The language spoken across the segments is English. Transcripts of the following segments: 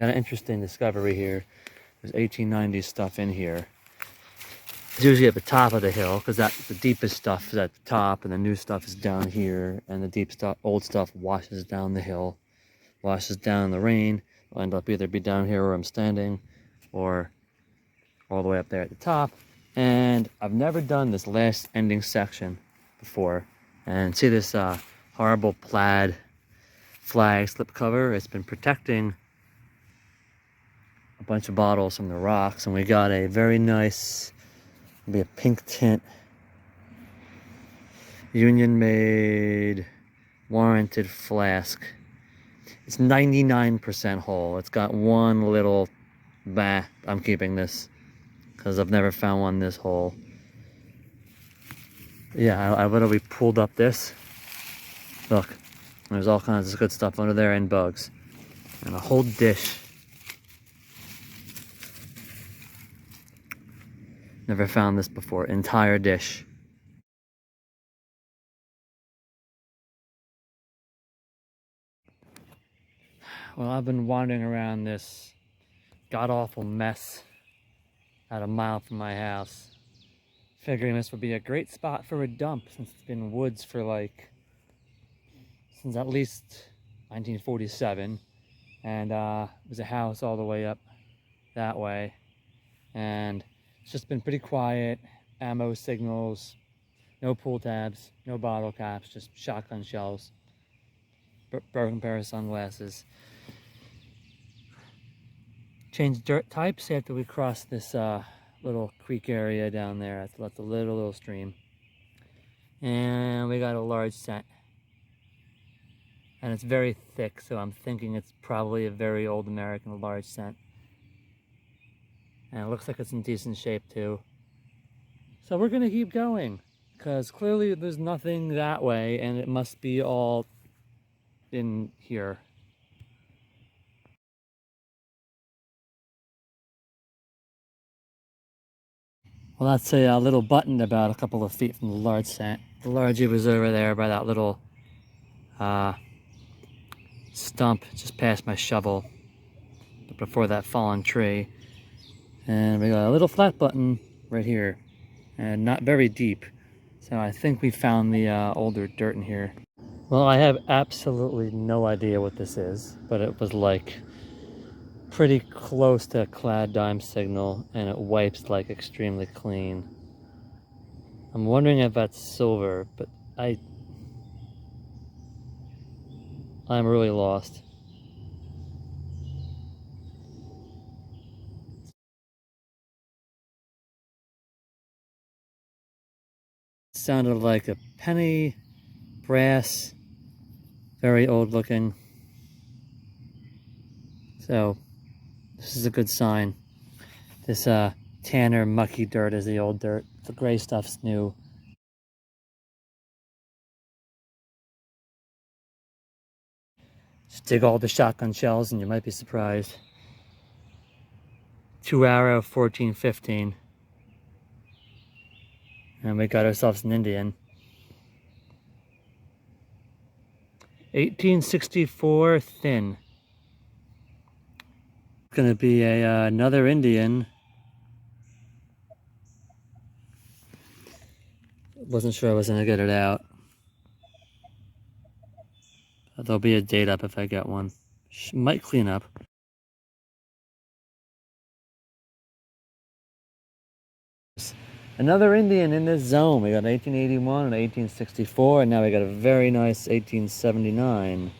Got an interesting discovery here. There's 1890s stuff in here. It's usually at the top of the hill because the deepest stuff is at the top and the new stuff is down here, and the deep stuff, old stuff, washes down the hill, washes down in the rain. It'll end up either be down here where I'm standing or all the way up there at the top. And I've never done this last ending section before. And see this horrible plaid flag slip cover? It's been protecting a bunch of bottles from the rocks, and we got a very nice, be a pink tint, union made, warranted flask. It's 99% whole. It's got one little, I'm keeping this because I've never found one this whole. Yeah, I literally pulled up this. Look, there's all kinds of good stuff under there and bugs. And a whole dish. Never found this before, entire dish. Well, I've been wandering around this god-awful mess at a mile from my house, figuring this would be a great spot for a dump since it's been woods for since at least 1947. And there's a house all the way up that way. And it's just been pretty quiet, ammo signals, no pull tabs, no bottle caps, just shotgun shells, broken pair of sunglasses. Change dirt types after we cross this little creek area down there. That's a little stream. And we got a large scent. And it's very thick, so I'm thinking it's probably a very old American large scent. And it looks like it's in decent shape too. So we're gonna keep going, because clearly there's nothing that way, and it must be all in here. Well, that's a little button about a couple of feet from the large scent. The largie was over there by that little stump just past my shovel, before that fallen tree. And we got a little flat button right here, and not very deep. So I think we found the older dirt in here. Well, I have absolutely no idea what this is, but it was like pretty close to a clad dime signal, and it wipes like extremely clean. I'm wondering if that's silver, but I'm really lost. It sounded like a penny, brass, very old looking. So this is a good sign. This tanner, mucky dirt is the old dirt. The gray stuff's new. Just dig all the shotgun shells and you might be surprised. 2 arrow 14-15. And we got ourselves an Indian. 1864 thin. Gonna be another Indian. Wasn't sure I was gonna get it out. There'll be a date up if I get one. Might clean up. Another Indian in this zone. We got 1881 and 1864, and now we got a very nice 1879.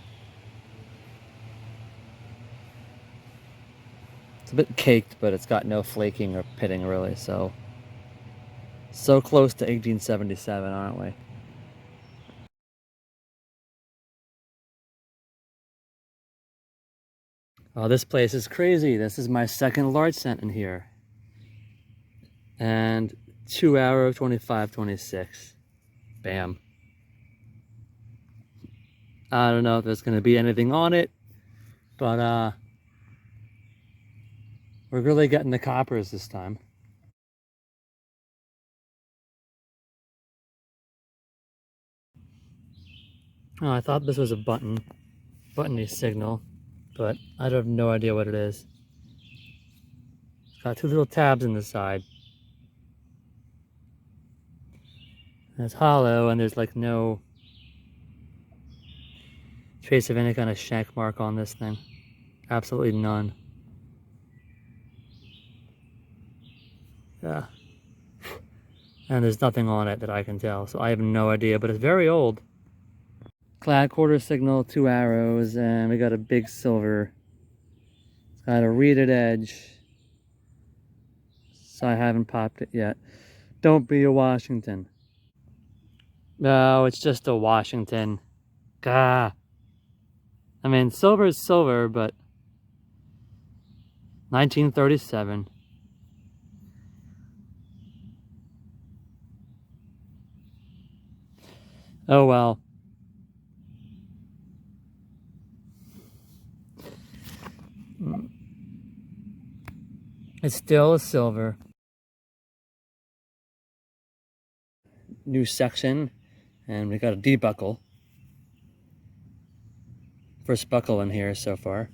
It's a bit caked, but it's got no flaking or pitting really, so close to 1877, aren't we? Oh, this place is crazy. This is my second large scent in here. And 2 arrow 25-26. Bam. I don't know if there's gonna be anything on it, but we're really getting the coppers this time. Oh, I thought this was a buttony signal. but I have no idea what it is. It's got two little tabs in the side. And it's hollow, and there's like no trace of any kind of shank mark on this thing. Absolutely none. Yeah. And there's nothing on it that I can tell, so I have no idea, but it's very old. Clad quarter signal, 2 arrows, and we got a big silver. It's got a reeded edge, so I haven't popped it yet. Don't be a Washington. No, it's just a Washington. Gah. I mean, silver is silver, but 1937. Oh well. It's still a silver. New section, and we got a debuckle. First buckle in here so far.